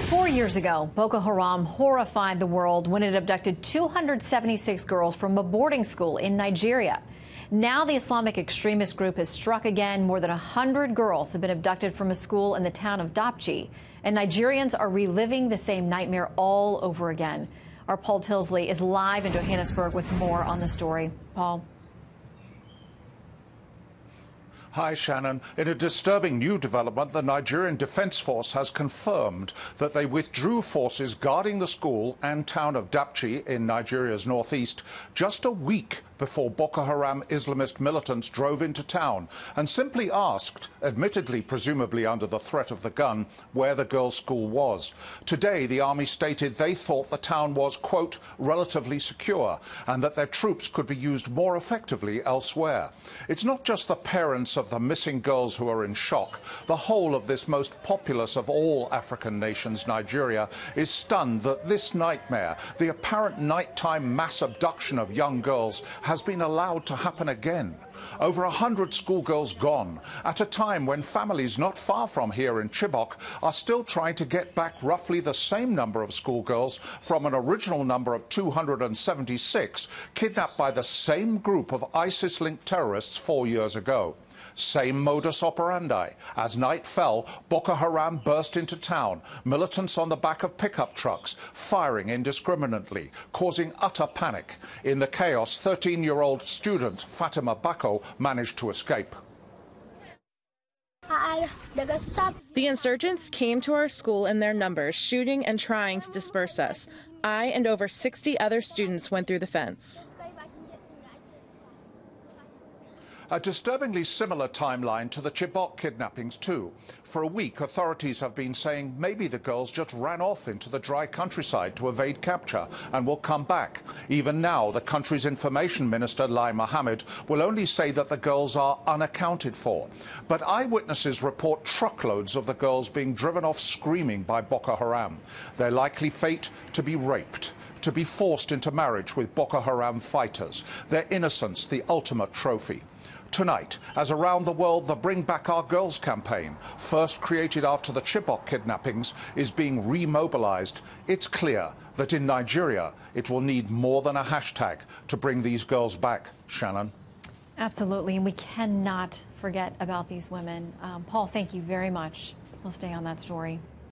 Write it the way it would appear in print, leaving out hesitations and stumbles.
4 years ago, Boko Haram horrified the world when it abducted 276 girls from a boarding school in Nigeria. Now the Islamic extremist group has struck again. More than 100 girls have been abducted from a school in the town of Dapchi, and Nigerians are reliving the same nightmare all over again. Our Paul Tilsley is live in Johannesburg with more on the story. Paul. Hi, Shannon. In a disturbing new development, the Nigerian Defence Force has confirmed that they withdrew forces guarding the school and town of Dapchi in Nigeria's northeast just a week before Boko Haram Islamist militants drove into town and simply asked, admittedly presumably under the threat of the gun, where the girls' school was. Today, the army stated they thought the town was, quote, relatively secure and that their troops could be used more effectively elsewhere. It's not just the parents of the missing girls who are in shock. The whole of this most populous of all African nations, Nigeria, is stunned that this nightmare, the apparent nighttime mass abduction of young girls, has been allowed to happen again. Over 100 schoolgirls gone, at a time when families not far from here in Chibok are still trying to get back roughly the same number of schoolgirls from an original number of 276 kidnapped by the same group of ISIS-linked terrorists 4 years ago. Same modus operandi. As night fell, Boko Haram burst into town, militants on the back of pickup trucks, firing indiscriminately, causing utter panic. In the chaos, 13-year-old student Fatima Bako managed to escape. The insurgents came to our school in their numbers, shooting and trying to disperse us. I and over 60 other students went through the fence. A disturbingly similar timeline to the Chibok kidnappings, too. For a week, authorities have been saying maybe the girls just ran off into the dry countryside to evade capture and will come back. Even now, the country's information minister, Lai Mohammed, will only say that the girls are unaccounted for. But eyewitnesses report truckloads of the girls being driven off screaming by Boko Haram. Their likely fate to be raped, to be forced into marriage with Boko Haram fighters, their innocence the ultimate trophy. Tonight, as around the world, the Bring Back Our Girls campaign, first created after the Chibok kidnappings, is being remobilized. It's clear that in Nigeria, it will need more than a hashtag to bring these girls back. Shannon? Absolutely, and we cannot forget about these women. Paul, thank you very much. We'll stay on that story.